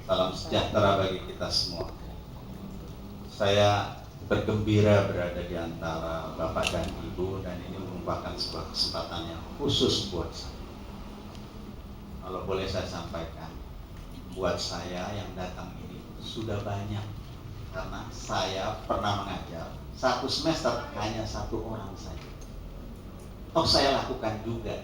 Salam sejahtera bagi kita semua. Saya bergembira berada di antara Bapak dan Ibu, dan ini merupakan sebuah kesempatan yang khusus buat saya. Kalau boleh saya sampaikan, buat saya yang datang ini sudah banyak, karena saya pernah mengajar satu semester hanya satu orang saja. Toh saya lakukan juga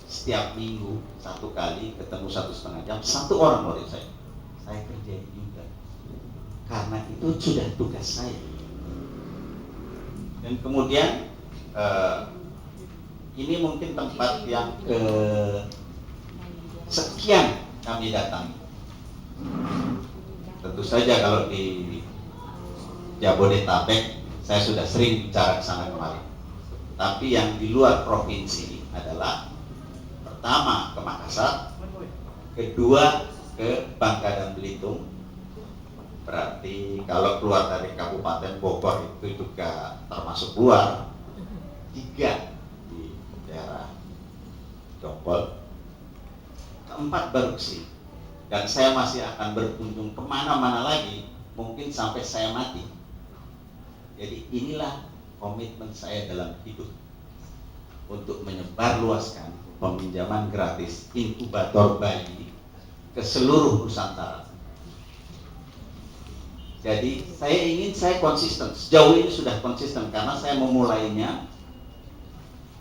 setiap minggu satu kali, ketemu 1,5 jam, satu orang murid saya kerjain juga, karena itu sudah tugas saya. Dan kemudian ini mungkin tempat yang sekian kami datangi. Tentu saja kalau di Jabodetabek saya sudah sering bicara ke sana kemari. Tapi yang di luar provinsi adalah pertama ke Makassar, kedua ke Bangka dan Belitung. Berarti kalau keluar dari Kabupaten Bogor itu juga termasuk luar. 3 di daerah Jombol, 4 baru kesini. Dan saya masih akan berkunjung kemana-mana lagi, mungkin sampai saya mati. Jadi inilah komitmen saya dalam hidup, untuk menyebarluaskan peminjaman gratis inkubator bayi ke seluruh Nusantara. Jadi saya konsisten, sejauh ini sudah konsisten, karena saya memulainya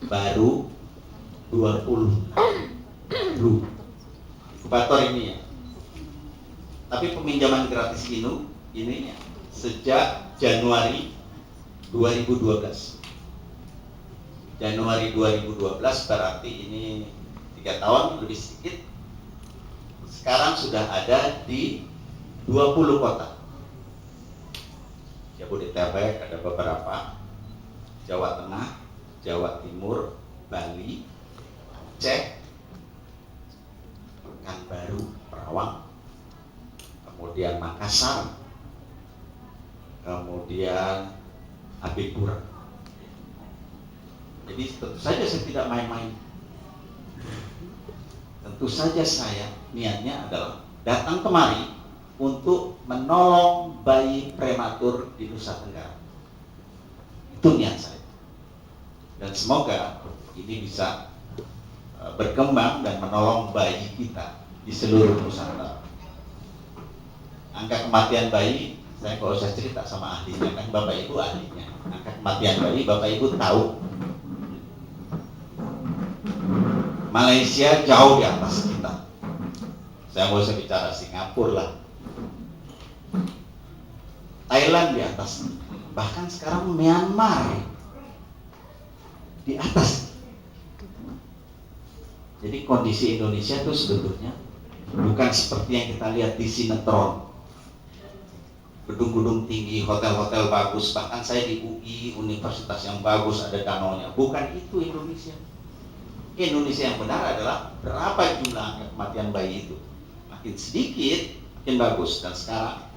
baru 20 inkubator ini ya. Tapi peminjaman gratis ini sejak Januari 2012. Januari 2012 berarti ini 3 tahun lebih sedikit. Sekarang sudah ada di 20 kota. Jabodetabek ada beberapa, Jawa Tengah, Jawa Timur, Bali, Aceh, Pekanbaru, Perawang, kemudian Makassar, kemudian Habibura. Jadi tentu saja saya tidak main-main. Tentu saja saya niatnya adalah datang kemari untuk menolong bayi prematur di Nusa Tenggara. Itu niat saya. Dan semoga ini bisa berkembang dan menolong bayi kita di seluruh Nusantara. Angka kematian bayi, saya kalau usah cerita sama ahlinya, kan Bapak Ibu ahlinya. Angka kematian bayi Bapak Ibu tahu, Malaysia jauh di atas kita. Saya mau bicara Singapura lah, Thailand di atas, bahkan sekarang Myanmar di atas. Jadi kondisi Indonesia itu sebetulnya bukan seperti yang kita lihat di sinetron, gedung-gedung tinggi, hotel-hotel bagus, bahkan saya di UI, universitas yang bagus, ada danaunya. Bukan itu Indonesia. Indonesia yang benar adalah berapa jumlah angka kematian bayi itu. Makin sedikit, makin bagus. Dan sekarang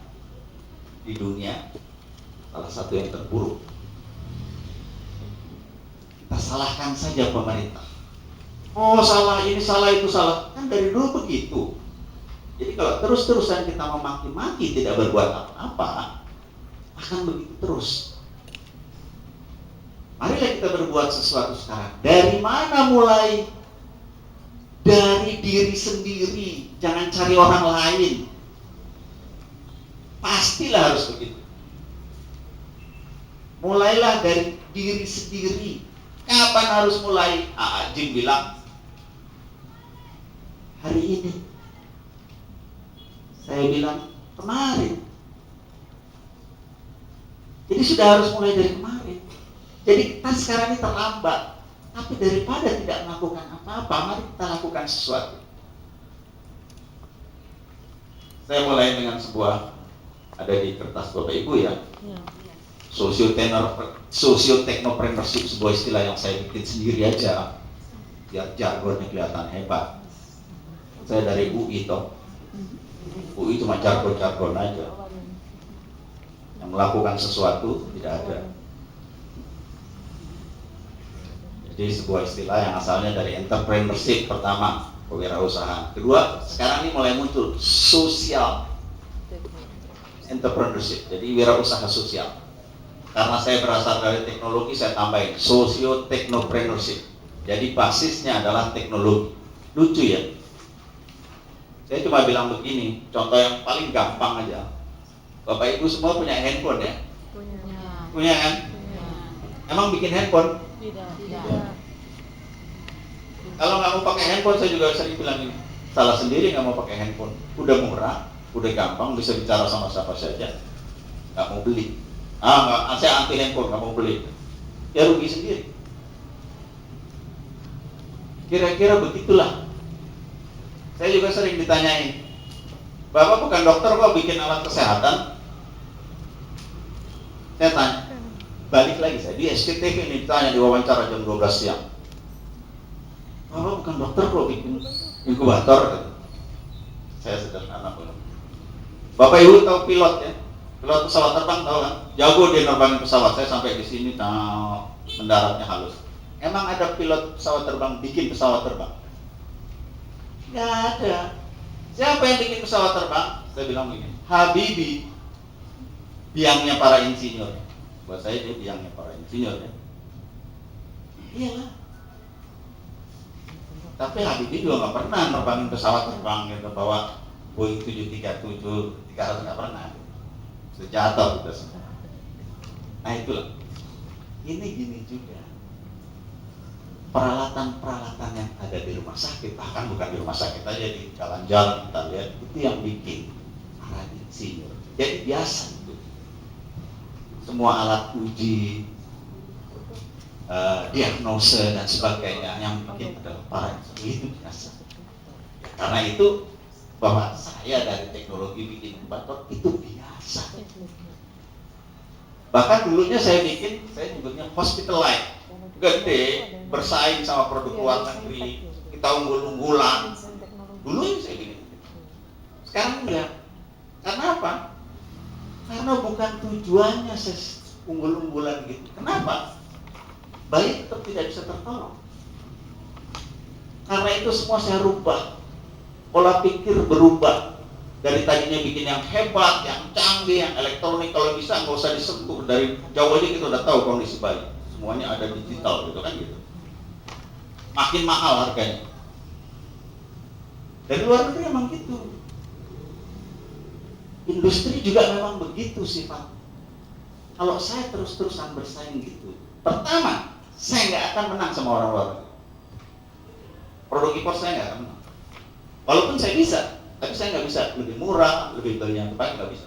di dunia salah satu yang terburuk. Kita salahkan saja pemerintah. Oh salah, ini salah, itu salah. Kan dari dulu begitu. Jadi kalau terus-terusan kita memaki-maki tidak berbuat apa-apa, akan begitu terus. Marilah kita berbuat sesuatu sekarang. Dari mana mulai? Dari diri sendiri. Jangan cari orang lain. Pastilah harus begitu. Mulailah dari diri sendiri. Kapan harus mulai? Jim bilang hari ini. Saya bilang kemarin. Jadi sudah harus mulai dari kemarin. Jadi kita sekarang ini terlambat. Tapi daripada tidak melakukan apa-apa, mari kita lakukan sesuatu. Saya mulai dengan sebuah, ada di kertas Bapak Ibu ya, socio-technopreneurship, sebuah istilah yang saya bikin sendiri aja, biar jargonnya kelihatan hebat. Saya dari UI toh. UI cuma jargon-jargon aja. Yang melakukan sesuatu tidak ada. Jadi sebuah istilah yang asalnya dari entrepreneurship, pertama kewirausahaan. Kedua, sekarang ini mulai muncul social entrepreneurship, jadi wirausaha sosial. Karena saya berasal dari teknologi, saya tambahin socio-technopreneurship. Jadi basisnya adalah teknologi. Lucu ya. Saya cuma bilang begini, contoh yang paling gampang aja. Bapak Ibu semua punya handphone ya? Punya kan? Emang bikin handphone? Tidak. Kalau nggak mau pakai handphone, saya juga sering bilang ini, salah sendiri nggak mau pakai handphone. Udah murah, udah gampang, bisa bicara sama siapa saja. Nggak mau beli. Nggak, saya anti handphone, nggak mau beli. Ya rugi sendiri. Kira-kira begitulah. Saya juga sering ditanyain, Bapak bukan dokter kok bikin alat kesehatan? Saya tanya, balik lagi saya, di SCTV ini ditanya di wawancara jam 12 siang. Bapak bukan dokter kok bikin inkubator? Saya sederhana belum. Bapak Ibu tahu pilot ya? Pilot pesawat terbang tahu kan? Jago dia nerbangin pesawat. Saya sampai di sini tahu mendaratnya halus. Emang ada pilot pesawat terbang bikin pesawat terbang? Nggak ada. Siapa yang bikin pesawat terbang? Saya bilang begini, Habibie, biangnya para insinyur. Buat saya dia biangnya para insinyur ya. Iyalah. Tapi Habibie juga nggak pernah nerbangin pesawat terbang gitu, bawa Boeing 737, 300 nggak pernah. Sudah jatuh gitu semua. Nah itulah. Ini gini juga. Peralatan-peralatan yang ada di rumah sakit, bahkan bukan di rumah sakit aja, di jalan-jalan kita lihat, itu yang bikin para insinyur. Jadi biasa itu. Semua alat uji, diagnose dan sebagainya yang bikin adalah para insinyur, itu biasa. Karena itu bahwa saya dari teknologi bikin inkubator itu biasa. Bahkan dulunya saya nyebutnya hospital life. Gede, bersaing sama produk luar negeri, kita unggul-unggulan. Dulu saya gini. Sekarang enggak. Karena apa? Karena bukan tujuannya unggul-unggulan gitu. Kenapa? Bayi tetap tidak bisa tertolong. Karena itu semua saya rubah. Pola pikir berubah. Dari tadinya bikin yang hebat, yang canggih, yang elektronik, kalau bisa nggak usah disentuh. Dari jauh aja kita udah tahu kondisi bayi. Semuanya ada digital gitu kan gitu. Makin mahal harganya. Dari luar negeri memang gitu. Industri juga memang begitu sifat. Kalau saya terus-terusan bersaing gitu, pertama saya nggak akan menang sama orang luar negeri. Produk impor saya nggak akan menang. Walaupun saya bisa, tapi saya nggak bisa lebih murah, lebih beli yang terbaik, nggak bisa.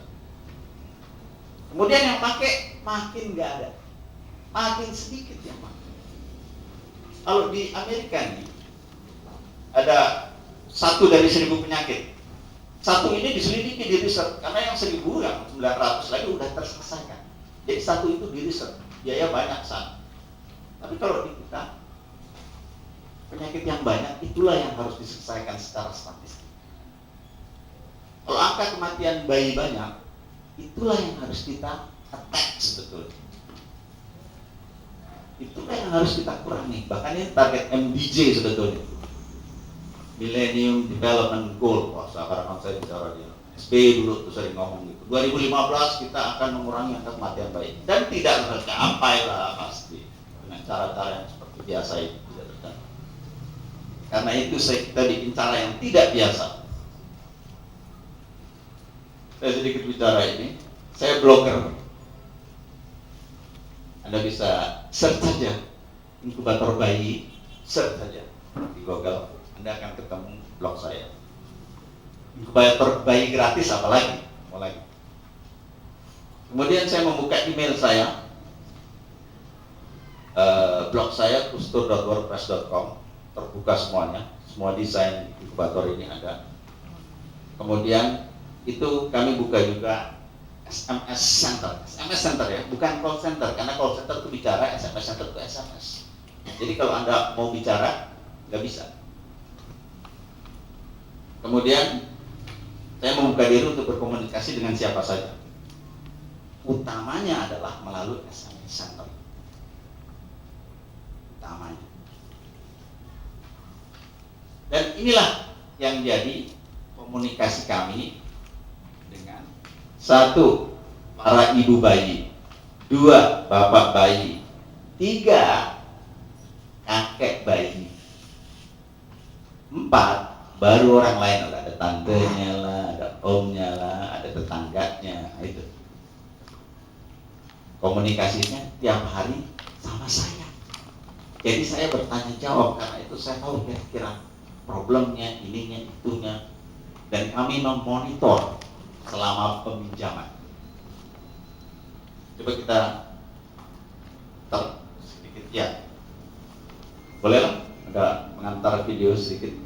Kemudian yang pakai makin nggak ada. Makin sedikit yang pakai. Kalau di Amerika nih ada 1 dari 1000 penyakit. 1 ini diselidiki di riset, karena yang 1000 yang 900 lagi udah terselesaikan. Jadi 1 itu di riset, biaya banyak sana. Tapi kalau di kita penyakit yang banyak itulah yang harus diselesaikan secara statistik. Kalau angka kematian bayi banyak, itulah yang harus kita attack sebetulnya. Itulah yang harus kita kurangi. Bahkan ini target MDJ sebetulnya, Millennium Development Goal. Wah, sekarang saya bicara dia SBY dulu tuh sering ngomong gitu. 2015 kita akan mengurangi angka kematian bayi. Dan tidak tercapai lah pasti dengan cara-cara yang seperti biasa itu tidak tercapai. Karena itu kita bikin cara yang tidak biasa. Saya sedikit bicara ini. Saya blogger. Anda bisa search saja inkubator bayi, search saja di Google, Anda akan ketemu blog saya. Inkubator bayi gratis apalagi, mau lagi. Kemudian saya membuka email saya, blog saya kustur.wordpress.com, terbuka semuanya, semua desain inkubator ini ada. Kemudian itu kami buka juga SMS Center ya, bukan call center, karena call center itu bicara, SMS Center itu SMS. Jadi kalau Anda mau bicara, nggak bisa. Kemudian saya membuka diri untuk berkomunikasi dengan siapa saja. Utamanya adalah melalui SMS Center. Utamanya. Dan inilah yang jadi komunikasi kami dengan satu, para ibu bayi, dua, bapak bayi, tiga, kakek bayi, empat, baru orang lain, ada tantenya lah, ada omnya lah, ada tetangganya. Itu komunikasinya tiap hari sama saya. Jadi saya bertanya jawab, karena itu saya tahu kira-kira problemnya, ininya, itunya, dan kami memonitor selama peminjaman. Coba kita sedikit ya, boleh lah, ada mengantar video sedikit.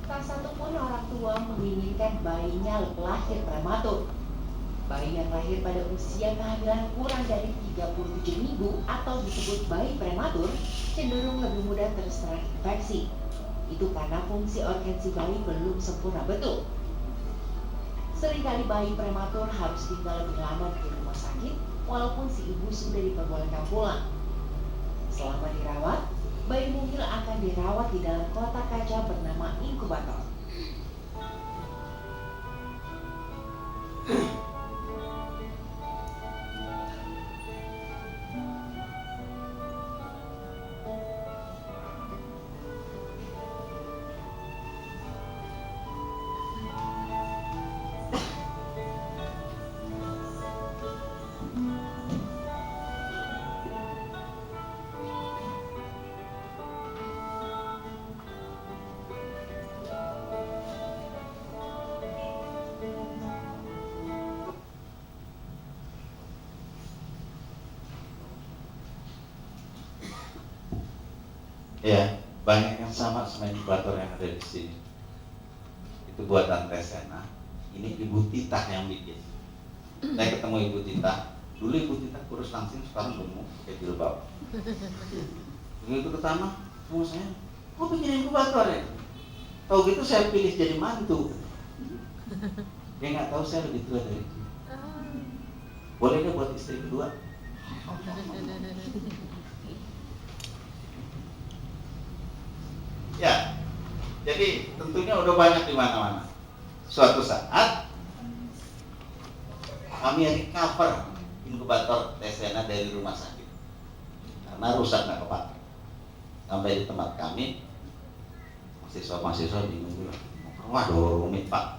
Tak satupun orang tua menginginkan bayinya lahir prematur. Bayi yang lahir pada usia kehamilan kurang dari 37 minggu atau disebut bayi prematur cenderung lebih mudah terserang infeksi. Itu karena fungsi organ si bayi belum sempurna betul. Seringkali bayi prematur harus tinggal lebih lama di rumah sakit walaupun si ibu sudah diperbolehkan pulang. Selama dirawat, bayi mungil akan dirawat di dalam kotak kaca bernama inkubator. Ya, banyak yang sama inkubator yang ada di sini. Itu buatan Tesena. Ini Ibu Tita yang bikin. Saya ketemu Ibu Tita. Dulu Ibu Tita kurus langsing, sekarang gemuk kayak jilbab. Begitu pertama, mau saya, kok bikin inkubator ya? Tahu gitu saya pilih jadi mantu. Dia nggak tahu saya lebih tua dari dia. Boleh nggak buat istri kedua? Ya, jadi tentunya udah banyak di mana-mana. Suatu saat kami recover inkubator Tesena dari rumah sakit karena rusak nggak kepakai. Sampai di tempat kami, mahasiswa bingung juga. Waduh, rumit Pak.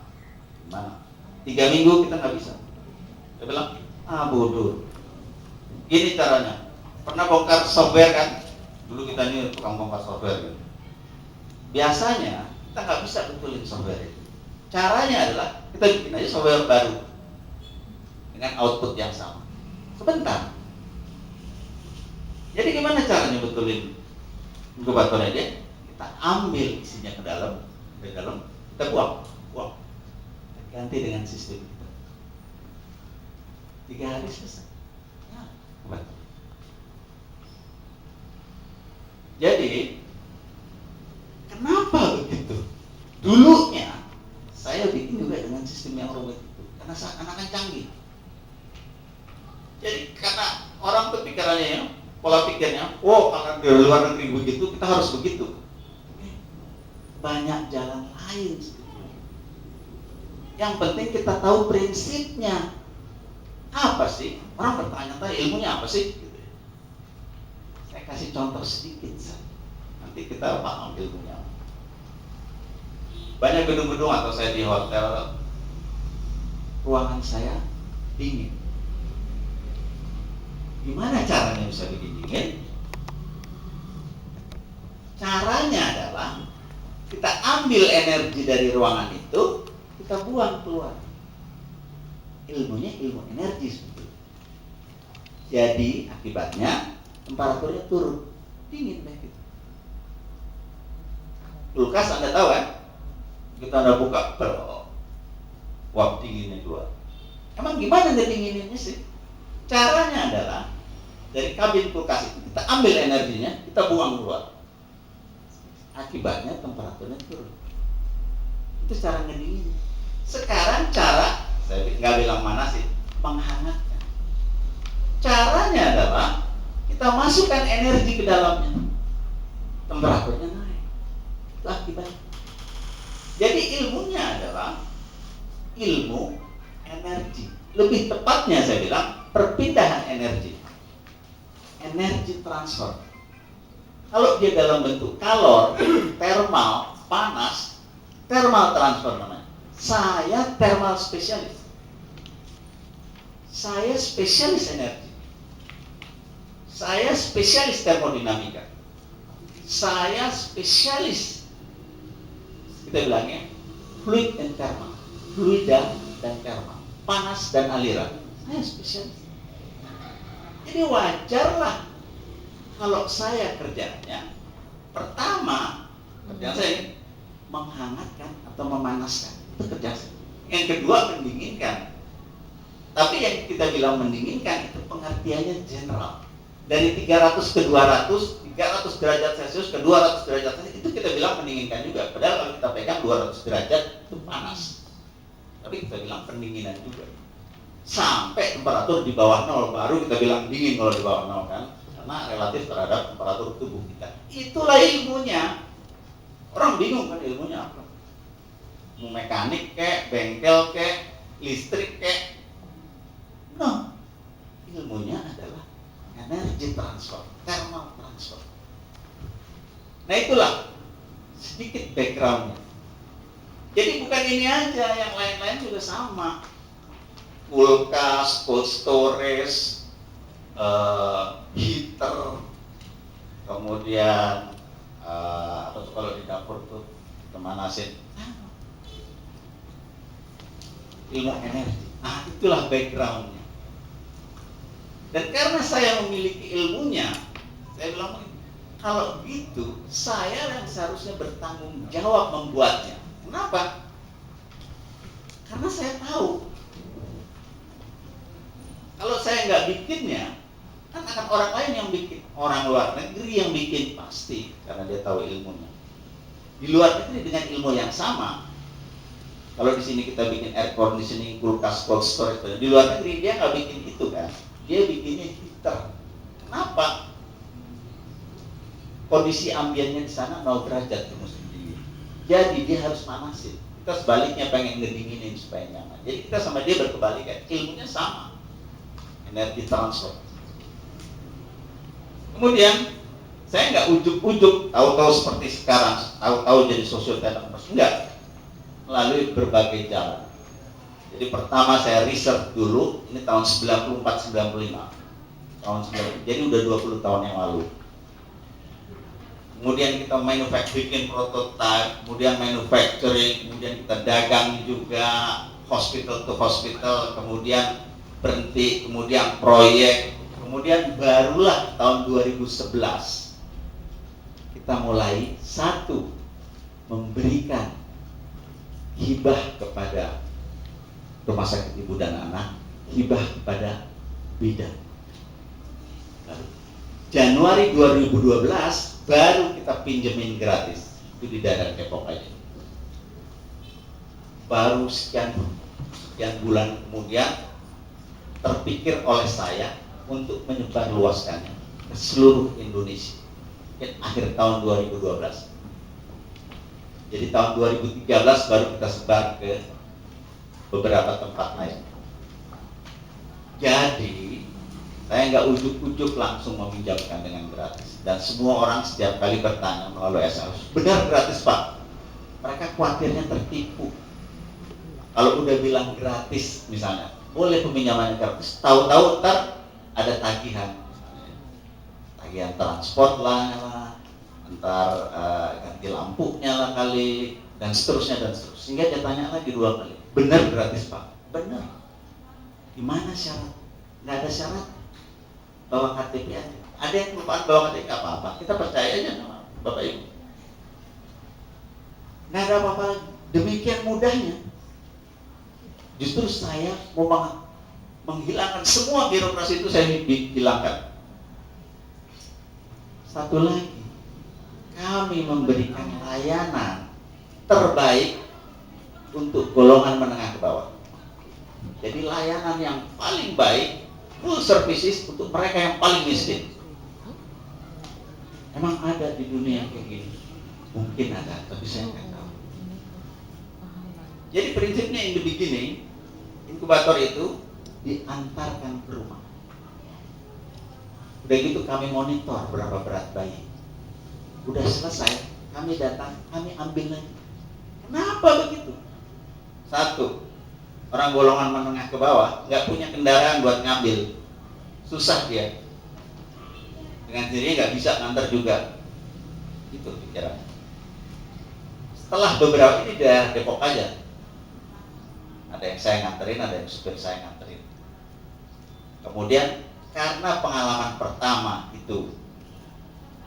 Gimana? 3 minggu kita nggak bisa. Dia bilang, bodoh. Gini caranya. Pernah bongkar software kan? Dulu kita ini tukang bongkar software gitu. Biasanya kita nggak bisa betulin software itu. Caranya adalah kita bikin aja software baru dengan output yang sama. Sebentar. Jadi gimana caranya betulin inkubatornya dia? Kita ambil isinya ke dalam, kita buang. Kita ganti dengan sistem kita. 3 hari selesai. Nah, jadi kenapa begitu? Dulunya saya bikin juga dengan sistem yang rumit itu karena seakan-akan canggih. Jadi karena orang berpikirannya ya, pola pikirnya, karena di luar negeri begitu, kita harus begitu. Banyak jalan lain. Yang penting kita tahu prinsipnya. Apa sih? Orang bertanya-tanya ilmunya apa sih? Gitu. Saya kasih contoh sedikit saja. Nanti kita paham ilmunya. Banyak gedung-gedung atau saya di hotel, ruangan saya dingin. Gimana caranya bisa bikin dingin? Caranya adalah kita ambil energi dari ruangan itu, kita buang keluar. Ilmunya ilmu energi sebetulnya. Jadi akibatnya temperaturnya turun, dingin deh gitu. Kulkas Anda tahu kan? Kita Anda buka, wah dinginnya keluar. Emang gimana ngedingininnya sih? Caranya adalah dari kabin kulkas itu kita ambil energinya, kita buang keluar. Akibatnya temperaturnya turun. Itu cara ngedingin. Sekarang cara, saya nggak bilang mana sih, menghangatkan. Caranya adalah kita masukkan energi ke dalamnya, temperaturnya naik. Itu akibatnya. Jadi ilmunya adalah ilmu energi. Lebih tepatnya saya bilang perpindahan energi. Energi transfer. Kalau dia dalam bentuk kalor, thermal, panas, thermal transfer namanya. Saya thermal spesialis. Saya spesialis energi. Saya spesialis termodinamika. Saya spesialis, kita bilangnya fluid and thermal, fluida dan thermal, panas dan aliran. Saya spesialis. Jadi wajarlah kalau saya kerjanya, pertama kerjaan saya ini menghangatkan atau memanaskan, itu kerja saya. Yang kedua mendinginkan. Tapi yang kita bilang mendinginkan itu pengertiannya general. Dari 300 ke 200, 300 derajat Celcius ke 200 derajat Celcius, itu kita bilang mendinginkan juga. Padahal kalau kita pegang 200 derajat itu panas. Tapi kita bilang pendinginan juga. Sampai temperatur di bawah 0 baru kita bilang dingin kalau di bawah 0 kan. Karena relatif terhadap temperatur tubuh kita. Itulah ilmunya. Orang bingung kan ilmunya apa? Mau mekanik kek, bengkel kek, listrik kek. No. Ilmunya adalah energi transfer, thermal transfer. Nah itulah sedikit backgroundnya. Jadi bukan ini aja, yang lain-lain juga sama. Kulkas, cold storage, heater, kemudian apa tuh kalau di dapur tuh pemanasin. Ilmu energi. Nah itulah backgroundnya. Dan karena saya memiliki ilmunya, saya bilang, kalau gitu saya yang seharusnya bertanggung jawab membuatnya. Kenapa? Karena saya tahu kalau saya nggak bikinnya, kan akan orang lain yang bikin, orang luar negeri yang bikin pasti, karena dia tahu ilmunya. Di luar negeri dengan ilmu yang sama. Kalau di sini kita bikin air conditioning, kulkas, cold storage, di luar negeri dia nggak bikin itu kan. Dia bikinnya heater. Kenapa? Kondisi ambiennya di sana 0 derajat di musim dingin. Jadi dia harus panasin. Kita sebaliknya pengen ngedinginin supaya nyaman. Jadi kita sama dia berkebalikan. Ilmunya sama. Energi transfer. Kemudian saya nggak ujuk-ujuk tahu-tahu seperti sekarang, tahu-tahu jadi sosioteknolog. Enggak. Melalui berbagai jalan. Jadi pertama saya research dulu, ini tahun 94-95. Tahun 90, jadi udah 20 tahun yang lalu. Kemudian kita bikin prototype, kemudian manufacturing, kemudian kita dagang juga, hospital to hospital, kemudian berhenti, kemudian proyek, kemudian barulah tahun 2011 kita mulai memberikan hibah kepada rumah sakit ibu dan anak, hibah kepada bidan. Januari 2012 baru kita pinjemin gratis, itu di daerah Depok aja. Baru sekian bulan kemudian terpikir oleh saya untuk menyebarluaskannya ke seluruh Indonesia. Akhir tahun 2012. Jadi tahun 2013 baru kita sebar ke beberapa tempat lain. Jadi saya nggak ujuk-ujuk langsung meminjamkan dengan gratis. Dan semua orang setiap kali bertanya melalui SMS, benar gratis Pak? Mereka khawatirnya tertipu. Kalau udah bilang gratis misalnya, boleh peminjamannya gratis. Tahu-tahu ntar ada tagihan, tagihan transport lah, ntar ganti lampunya lah kali, dan seterusnya. Sehingga dia tanya lagi 2 kali. Benar gratis Pak? Benar. Gimana syarat? Nggak ada syarat. Bawa KTP aja. Ada yang kelupaan bawa KTP apa-apa. Kita percaya aja sama Bapak Ibu. Nggak ada apa-apa lagi. Demikian mudahnya. Justru saya mau menghilangkan semua birokrasi itu, saya hilangkan. Satu lagi, kami memberikan layanan terbaik untuk golongan menengah ke bawah. Jadi layanan yang paling baik, full services untuk mereka yang paling miskin. Emang ada di dunia kayak gini? Mungkin ada, tapi saya nggak tahu. Jadi prinsipnya in the beginning, inkubator itu diantarkan ke rumah. Udah gitu kami monitor berapa berat bayi. Udah selesai, kami datang, kami ambil lagi. Kenapa begitu? Satu, orang golongan menengah ke bawah nggak punya kendaraan buat ngambil, susah dia. Dengan sendirinya nggak bisa nganter juga. Itu pikirannya. Setelah beberapa, ini daerah Depok aja. Ada yang saya nganterin, ada yang supir saya nganterin. Kemudian karena pengalaman pertama itu,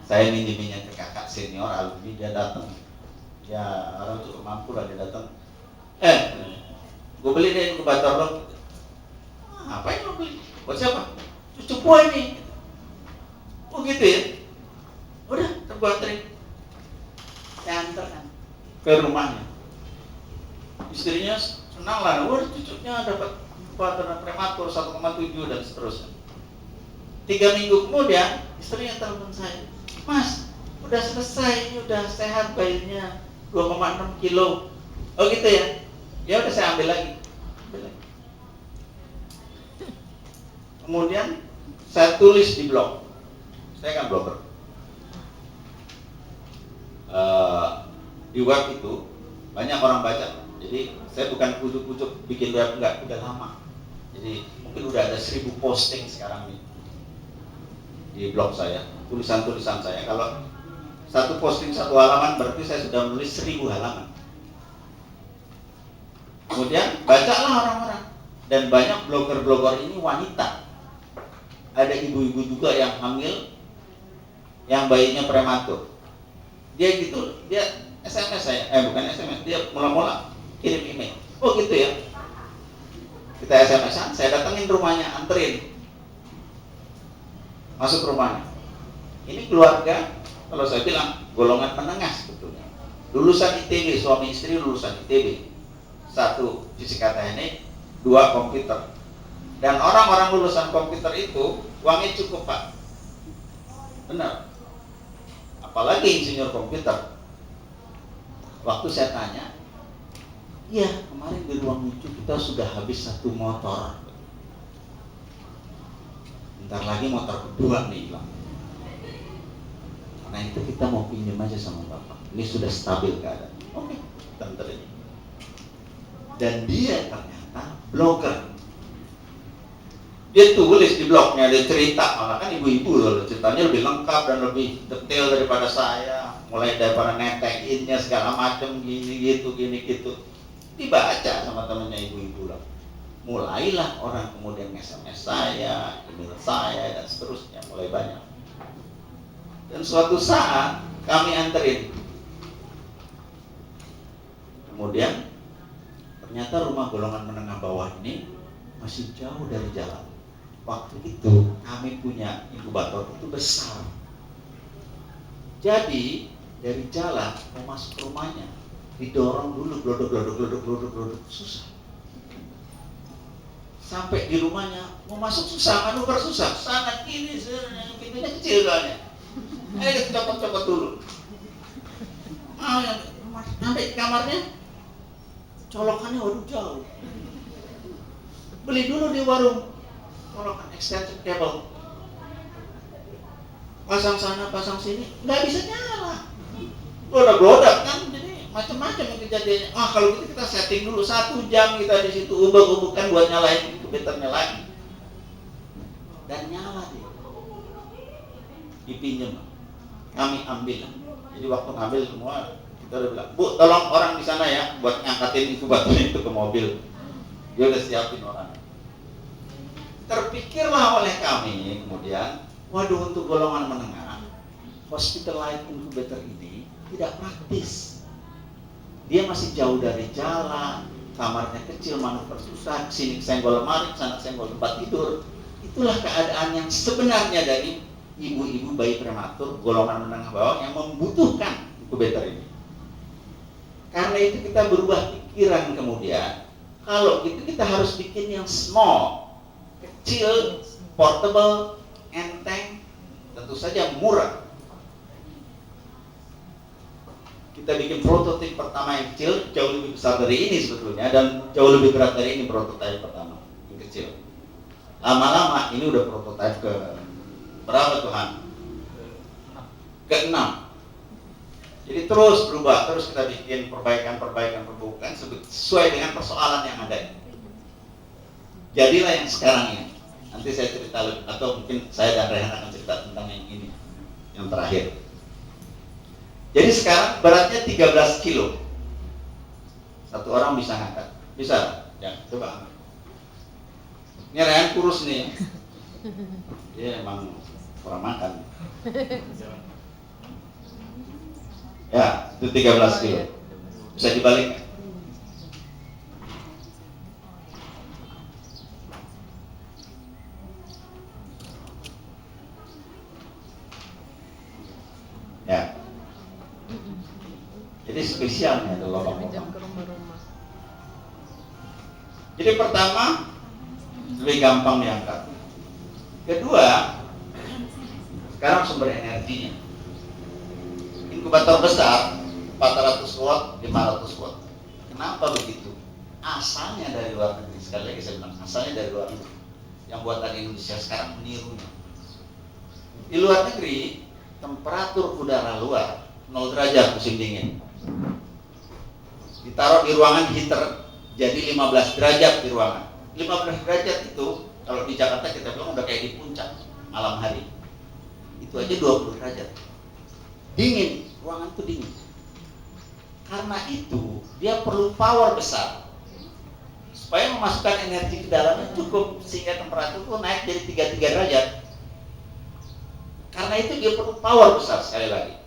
saya minjeminnya ke kakak senior alumni, dia datang. Ya orang cukup mampu lah, dia datang. Gue beli deh inkubator lo. Apa yang lo beli? Buat siapa? Cucu gue ini. Oh gitu ya? Udah, gue anterin. Saya anterkan ke rumahnya. Istrinya senang lah, wah cucunya dapat inkubator prematur 1,7 dan seterusnya. 3 minggu kemudian istrinya telepon saya, Mas, udah selesai, ini udah sehat bayinya, 2,6 kilo. Oh gitu ya? Ya udah saya ambil lagi. Kemudian saya tulis di blog. Saya kan blogger. Di web itu banyak orang baca. Jadi saya bukan ujuk-ujuk bikin web, enggak, udah lama. Jadi mungkin udah ada 1000 posting sekarang nih di blog saya, tulisan-tulisan saya. Kalau satu posting 1 halaman berarti saya sudah menulis 1000 halaman. Kemudian bacalah orang-orang, dan banyak blogger-blogger ini wanita. Ada ibu-ibu juga yang hamil, yang bayinya prematur. Dia gitu, dia SMS saya, bukan SMS, dia mula-mula kirim email. Oh gitu ya. Kita SMS-an, saya datengin rumahnya, anterin. Masuk rumahnya. Ini keluarga, kalau saya bilang golongan menengah sebetulnya. Lulusan ITB, suami istri lulusan ITB. 1 fisika teknik, 2 komputer. Dan orang-orang lulusan komputer itu uangnya cukup, Pak. Benar. Apalagi insinyur komputer. Waktu saya tanya, iya kemarin di ruang lucu kita sudah habis 1 motor. Bentar lagi motor kedua nih hilang. Karena itu kita mau pinjam aja sama Bapak. Ini sudah stabil keadaan. Oke, kita ini. Dan dia ternyata blogger. Dia tulis di blognya, dia cerita, malah kan ibu-ibu loh, ceritanya lebih lengkap dan lebih detail daripada saya. Mulai daripada netekinnya segala macam, gini gitu. Dibaca sama temennya ibu-ibu lah. Mulailah orang kemudian SMS saya, email saya, dan seterusnya, mulai banyak. Dan suatu saat kami anterin. Kemudian ternyata rumah golongan menengah bawah ini masih jauh dari jalan. Waktu itu kami punya inkubator itu besar. Jadi dari jalan mau masuk rumahnya didorong dulu, glodok, susah. Sampai di rumahnya mau masuk susah, manuver susah. Sangat ini, pintunya kecil soalnya. Ayo copot dulu. Sampai kamarnya colokannya waduh jauh. Beli dulu di warung colokan extension cable. Pasang sana, pasang sini, nggak bisa nyala. Glodak kan, jadi macam-macam yang kejadiannya. Kalau gitu kita setting dulu 1 jam kita di situ ubek-ubekan buat nyalain komputernya lagi. Dan nyala dia. Dipinjam, kami ambil. Jadi waktu ngambil semua kita udah bilang, Bu, tolong orang di sana ya buat ngangkatin inkubator itu ke mobil. Dia udah siapin orang. Terpikirlah oleh kami kemudian, waduh, untuk golongan menengah, hospitalized incubator ini tidak praktis. Dia masih jauh dari jalan, kamarnya kecil, manuver susah, sini senggol lemari, sana senggol tempat tidur. Itulah keadaan yang sebenarnya dari ibu-ibu bayi prematur golongan menengah bawah yang membutuhkan inkubator ini. Karena itu kita berubah pikiran kemudian, kalau gitu kita harus bikin yang small, kecil, portable, enteng, tentu saja murah. Kita bikin prototip pertama yang kecil, jauh lebih besar dari ini sebetulnya, dan jauh lebih berat dari ini prototip pertama, yang kecil. Lama-lama ini udah prototip ke berapa Tuhan? Ke-6. Jadi terus berubah, terus kita bikin perbaikan sesuai dengan persoalan yang ada. Jadilah yang sekarang ini. Nanti saya cerita lebih, atau mungkin saya dan Rehan akan cerita tentang yang ini, yang terakhir. Jadi sekarang beratnya 13 kilo. Satu orang bisa ngangkat. Bisa? Ya, coba angkat. Ini Rehan kurus nih. Dia emang kurang makan. Ya, itu 13 kilo. Bisa dibalik. Ya. Jadi spesialnya ada lubang-lubang. Jadi pertama lebih gampang diangkat. Kedua, sekarang sumber energinya. Inkubator besar 400 watt, 500 watt. Kenapa begitu? Asalnya dari luar negeri. Sekali lagi saya bilang, asalnya dari luar negeri. Yang buatan Indonesia sekarang menirunya. Di luar negeri, temperatur udara luar 0 derajat musim dingin. Ditaruh di ruangan heater, jadi 15 derajat di ruangan. 15 derajat itu, kalau di Jakarta kita bilang udah kayak di puncak malam hari. Itu aja 20 derajat. Dingin, ruangan itu dingin. Karena itu, dia perlu power besar. Supaya memasukkan energi ke dalamnya cukup, sehingga temperatur itu naik jadi 33 derajat. Karena itu dia perlu power besar sekali lagi.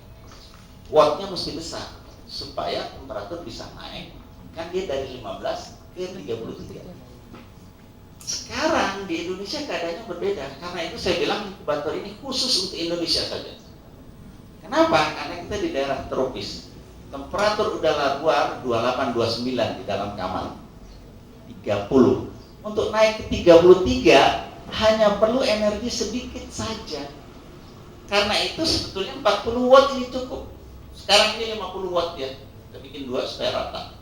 Wattnya mesti besar supaya temperatur bisa naik. Kan dia dari 15 ke 33. Sekarang di Indonesia keadaannya berbeda. Karena itu saya bilang inkubator ini khusus untuk Indonesia saja. Kenapa? Karena kita di daerah tropis. Temperatur udara luar 28-29 di dalam kamar. 30. Untuk naik ke 33 hanya perlu energi sedikit saja. Karena itu sebetulnya 40 watt ini cukup. Sekarang ini 50 watt ya. Kita bikin 2 supaya rata.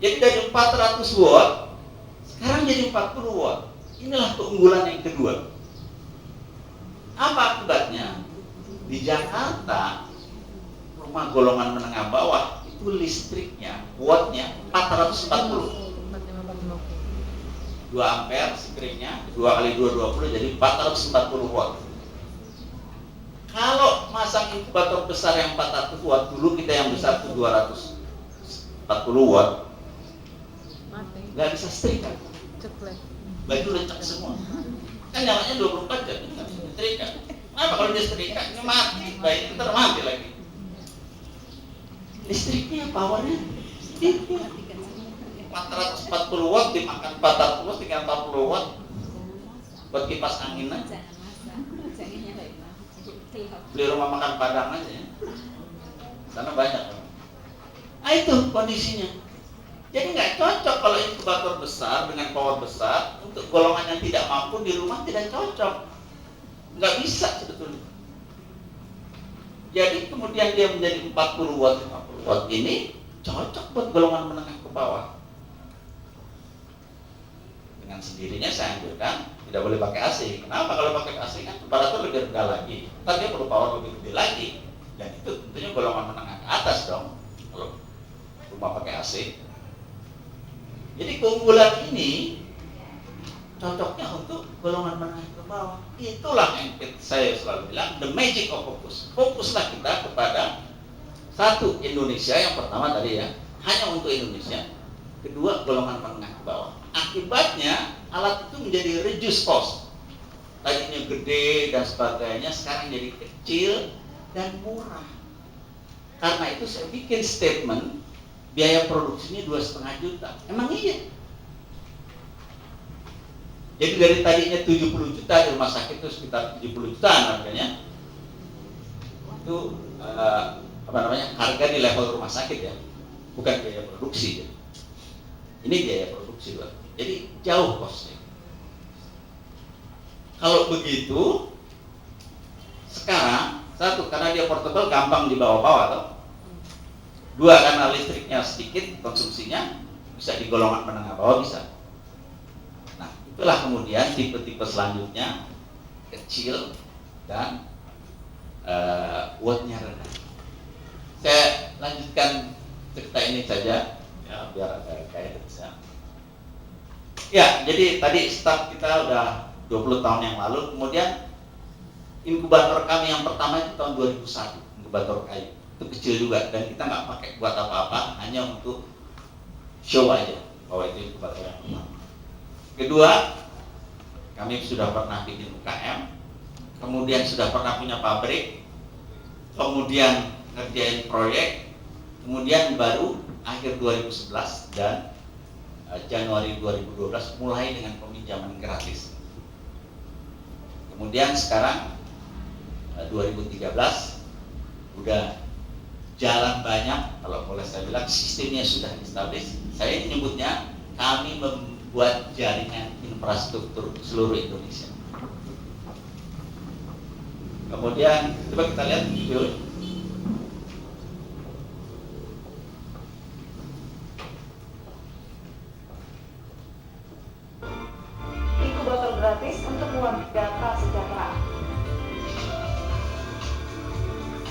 Jadi dari 400 watt sekarang jadi 40 watt. Inilah keunggulan yang kedua. Apa akibatnya? Di Jakarta, rumah golongan menengah bawah itu listriknya, wattnya 440. 2 ampere listriknya, 2 kali 2 20 jadi 440 watt. Kalau masang inkubator besar yang 400 watt, dulu kita yang besar itu 240 watt, nggak bisa setrika, baju lecek semua. Kan nyalanya 24 jam, nggak bisa setrika. Kenapa kalau dia setrika, ini mati, baik itu mati lagi. Listriknya, powernya sedikit. 440 watt dimakan 400 watt, 340 watt buat kipas angin aja. Beli rumah makan Padang aja ya. Sana banyak. Nah itu kondisinya. Jadi nggak cocok kalau inkubator besar dengan power besar untuk golongan yang tidak mampu di rumah, tidak cocok. Nggak bisa sebetulnya. Jadi kemudian dia menjadi 40 watt, 50 watt ini cocok buat golongan menengah ke bawah. Dengan sendirinya saya anjurkan tidak boleh pakai AC. Kenapa? Kalau pakai AC kan temperatur lebih rendah lagi, tapi dia perlu power lebih gede lagi. Dan itu tentunya golongan menengah ke atas dong. Kalau rumah pakai AC. Jadi keunggulan ini cocoknya untuk golongan menengah ke bawah. Itulah yang saya selalu bilang the magic of focus. Fokuslah kita kepada satu, Indonesia yang pertama tadi ya, hanya untuk Indonesia. Kedua, golongan menengah ke bawah. Akibatnya alat itu menjadi reduce cost. Tadinya gede dan sebagainya, sekarang jadi kecil dan murah. Karena itu saya bikin statement biaya produksinya 2,5 juta. Emang iya. Jadi dari tadinya 70 juta di rumah sakit itu sekitar 70 jutaan harganya. Itu harga di level rumah sakit ya. bukan biaya produksi. Ini biaya produksi, Pak. Jadi jauh kosnya. Kalau begitu, sekarang satu, karena dia portable gampang dibawa-bawa, toh. Dua, karena listriknya sedikit konsumsinya, bisa di golongan menengah bawah bisa. Nah, itulah kemudian tipe-tipe selanjutnya kecil dan wattnya rendah. Saya lanjutkan cerita ini saja, ya, biar ada kayak bisa. Ya, jadi tadi start kita udah 20 tahun yang lalu, kemudian inkubator kami yang pertama itu tahun 2001, inkubator kayu. Itu kecil juga, dan kita nggak pakai buat apa-apa, hanya untuk show aja bahwa itu inkubator yang pertama. Kedua, kami sudah pernah bikin UKM, kemudian sudah pernah punya pabrik, kemudian ngerjain proyek, kemudian baru akhir 2011 dan Januari 2012 mulai dengan peminjaman gratis. Kemudian sekarang 2013 udah jalan banyak. Kalau boleh saya bilang sistemnya sudah established. Saya menyebutnya kami membuat jaringan infrastruktur seluruh Indonesia. Kemudian coba kita lihat video. Inkubator gratis untuk warga prasejahtera.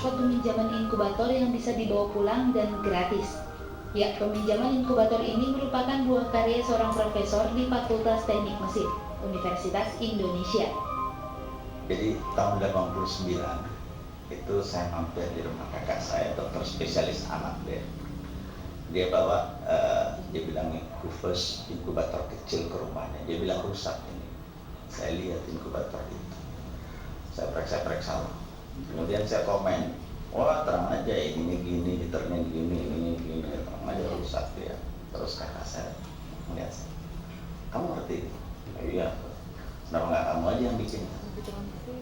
Peminjaman inkubator yang bisa dibawa pulang dan gratis. Ya, peminjaman inkubator ini merupakan buah karya seorang profesor di Fakultas Teknik Mesin, Universitas Indonesia. Jadi tahun 89 itu saya mampir di rumah kakak saya, dokter spesialis anak dia bawa, dia bilang Kufus inkubator kecil ke rumahnya. Dia bilang rusak ini. Saya lihat inkubator itu, saya periksa. Kemudian saya komen, wah terang aja ini gini, liternya gini, terang aja rusak dia. Terus kakak saya melihat saya, kamu ngerti? Iya. Kenapa nggak kamu aja yang bikin?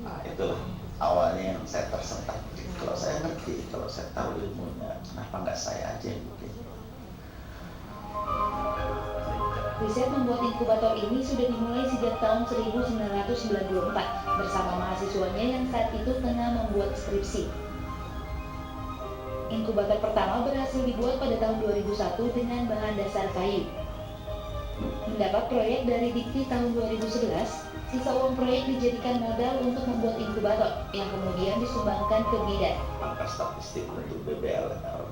Nah, itulah awalnya yang saya tersentak. Kalau saya ngerti, kalau saya tahu ilmunya, kenapa nggak saya aja yang bikin? Riset membuat inkubator ini sudah dimulai sejak tahun 1994 bersama mahasiswanya yang saat itu tengah membuat skripsi. Inkubator pertama berhasil dibuat pada tahun 2001 dengan bahan dasar kayu. Mendapat proyek dari Dikti tahun 2011, sisa uang proyek dijadikan modal untuk membuat inkubator yang kemudian disumbangkan ke bidan. Angka statistik untuk BBLR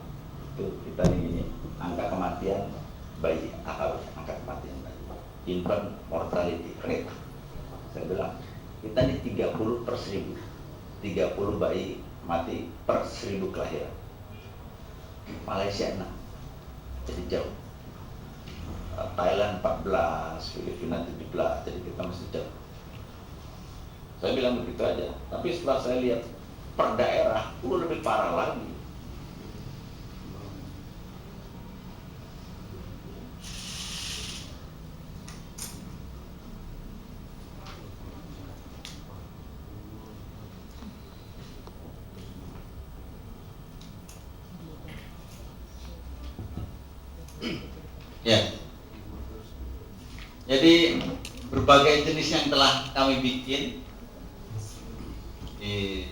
itu kita ini angka kematian bayi, angka kematian bayi, infant mortality rate. Saya bilang kita ini 30 per 1000, 30 bayi mati per 1000 kelahiran. Malaysia 6, jadi jauh. Thailand 14, Filipina 17, jadi kita masih jauh. Saya bilang begitu aja, tapi setelah saya lihat per daerah itu lebih parah lagi. Ya, jadi berbagai jenis yang telah kami bikin di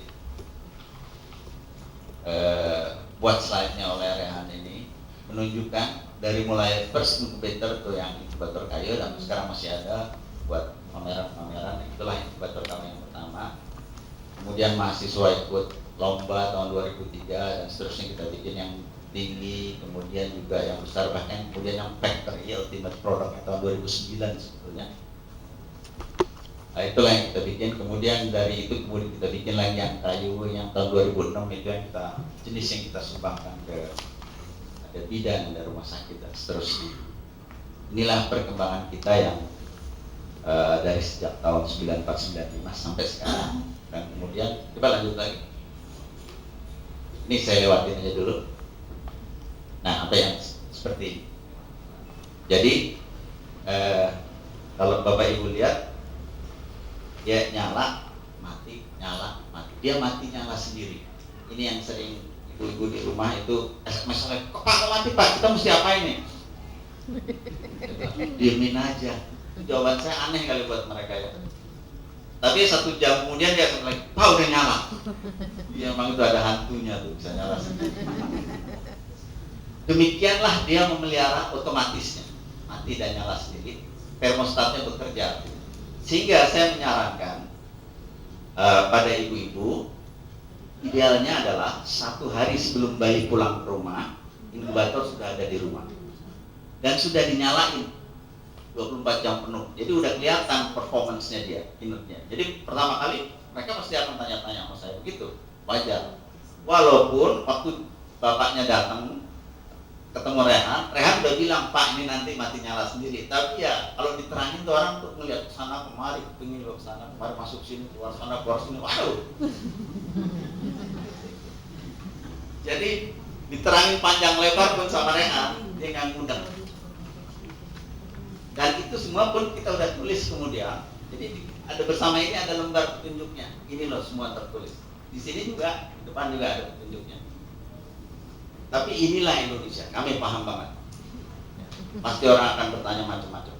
buat slide-nya oleh Rehan ini menunjukkan dari mulai first incubator tuh yang inkubator kayu, dan sekarang masih ada buat pameran-pameran. Itulah inkubator kami yang pertama. Kemudian mahasiswa ikut lomba tahun 2003 dan seterusnya, kita bikin yang tinggi, kemudian juga yang besar, bahkan kemudian yang factory ultimate product tahun 2009 sebetulnya. Nah, itulah yang kita bikin. Kemudian dari itu kemudian kita bikin lagi yang kayu yang tahun 2006 itu yang kita jenis yang kita sumbangkan ke ada bidan, ada rumah sakit dan seterusnya. Inilah perkembangan kita yang dari sejak tahun 94-95 sampai sekarang. Dan kemudian coba lanjut lagi. Ini saya lewatin aja dulu. Nah, apa yang seperti ini. Jadi kalau Bapak Ibu lihat, dia nyala, mati, nyala, mati. Dia mati nyala sendiri. Ini yang sering ibu-ibu di rumah itu SMS lagi, kok Pak mati Pak, kita mesti apa ini? Diemin aja. Jawaban saya aneh kali buat mereka ya. Tapi 1 jam kemudian dia akan lagi, Pak udah nyala. Ya memang itu ada hantunya tuh, bisa nyala sendiri. Demikianlah dia memelihara otomatisnya, mati dan nyala sendiri, termostatnya bekerja. Sehingga saya menyarankan pada ibu-ibu, idealnya adalah 1 hari sebelum bayi pulang ke rumah, inkubator sudah ada di rumah dan sudah dinyalain 24 jam penuh. Jadi udah kelihatan performance-nya dia, kinerjanya. Jadi pertama kali mereka pasti akan tanya-tanya sama saya begitu, wajar. Walaupun waktu bapaknya datang ketemu Rehan udah bilang, Pak ini nanti mati nyala sendiri. Tapi ya kalau diterangin tuh orang tuh ngeliat ke sana kemari, kepingin ke sana kemari, masuk sini, keluar sana, keluar sini. Waduh. Jadi diterangin panjang lebar pun sama Rehan, dia nggak mudah. Dan itu semua pun kita udah tulis kemudian. Jadi ada bersama ini ada lembar petunjuknya. Ini loh semua tertulis. Di sini juga, depan juga ada petunjuknya. Tapi inilah Indonesia, kami paham banget. Pasti orang akan bertanya macam-macam.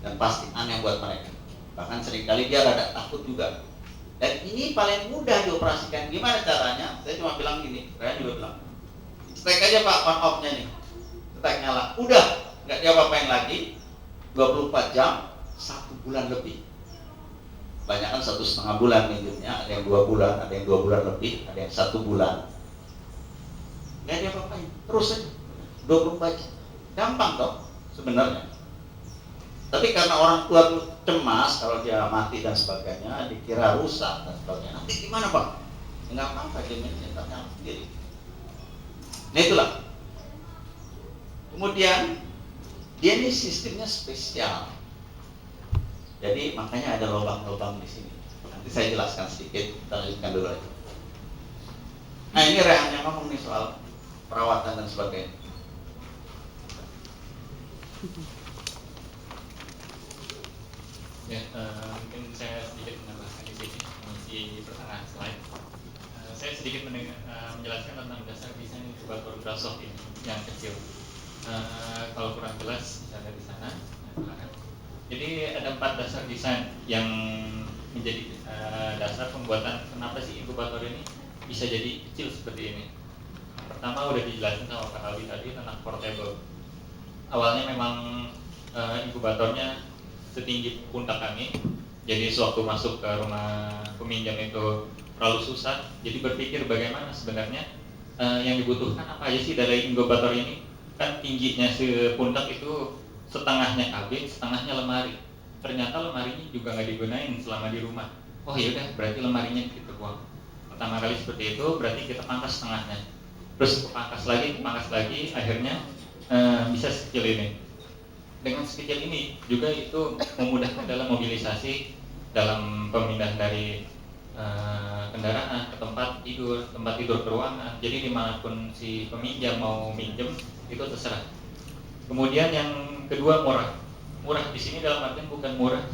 Dan pasti aneh buat mereka. Bahkan seringkali dia rada takut juga. Dan ini paling mudah dioperasikan. Gimana caranya? Saya cuma bilang gini, Ryan juga bilang, strike aja Pak on off-nya nih. Strike nyala. Udah, nggak diapa-apain lagi. 24 jam, 1 bulan lebih. Banyak kan 1,5 bulan minumnya, ada yang 2 bulan, ada yang 2 bulan lebih, ada yang 1 bulan. Nggak ada apa-apain, terus aja 24 jam. Gampang dong sebenarnya. Tapi karena orang tua tuh cemas kalau dia mati dan sebagainya, dikira rusak dan sebagainya. Nanti gimana Pak? Nggak apa-apa, jaminnya nyala sendiri. Nah itulah. Kemudian dia ini sistemnya spesial. Jadi makanya ada lubang-lubang di sini. Nanti saya jelaskan sedikit, kita lanjutkan dulu aja. Nah ini Rehan yang ngomong nih soal perawatan dan sebagainya. Ya, mungkin saya sedikit menambahkan di sini mengisi pertengahan slide. Saya sedikit menjelaskan tentang dasar desain inkubator Grashof ini yang kecil. Kalau kurang jelas bisa ada di sana. Jadi ada 4 dasar desain yang menjadi dasar pembuatan kenapa sih inkubator ini bisa jadi kecil seperti ini. Pertama udah dijelasin sama Pak Alwi tadi tentang portable. Awalnya memang inkubatornya setinggi pundak kami. Jadi sewaktu masuk ke rumah peminjam itu terlalu susah. Jadi berpikir bagaimana sebenarnya yang dibutuhkan apa aja sih dari inkubator ini. Kan tingginya sepundak itu setengahnya kabin, setengahnya lemari. Ternyata lemarinya juga nggak digunain selama di rumah. Oh ya udah, berarti lemarinya kita buang. Pertama kali seperti itu, berarti kita pangkas setengahnya. Terus pangkas lagi, akhirnya bisa sekecil ini. Dengan sekecil ini juga itu memudahkan dalam mobilisasi, dalam pemindahan dari kendaraan ke tempat tidur ke ruangan. Jadi dimanapun si peminjam mau minjem itu terserah. Kemudian yang kedua murah di sini dalam artian bukan murah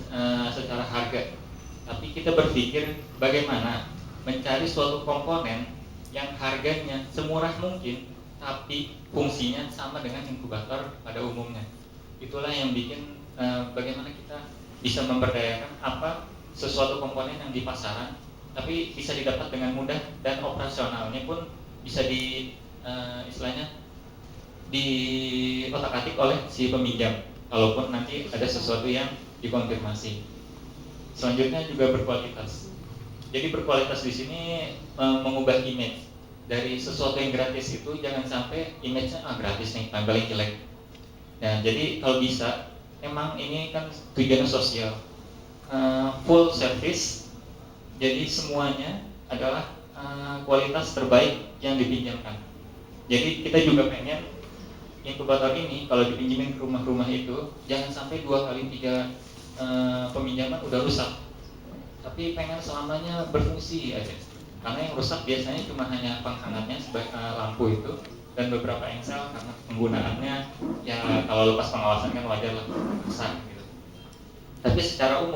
secara harga, tapi kita berpikir bagaimana mencari suatu komponen yang harganya semurah mungkin tapi fungsinya sama dengan inkubator pada umumnya. Itulah yang bikin bagaimana kita bisa memberdayakan apa sesuatu komponen yang di pasaran tapi bisa didapat dengan mudah dan operasionalnya pun bisa istilahnya di otak-atik oleh si peminjam kalaupun nanti ada sesuatu yang dikonfirmasi. Selanjutnya juga berkualitas. Jadi berkualitas di sini mengubah image dari sesuatu yang gratis itu jangan sampai image-nya gratis nih tampilin jelek. Nah, jadi kalau bisa emang ini kan tujuannya sosial, full service. Jadi semuanya adalah kualitas terbaik yang dipinjamkan. Jadi kita juga pengen inkubator ini kalau dipinjemin ke rumah-rumah itu jangan sampai 2 kali 3 peminjaman udah rusak. Tapi pengen selamanya berfungsi aja. Karena yang rusak biasanya cuma hanya penghangatnya sebagai lampu itu dan beberapa engsel karena penggunaannya ya kalau lepas pengawasan kan wajar lah besar gitu. Tapi secara umum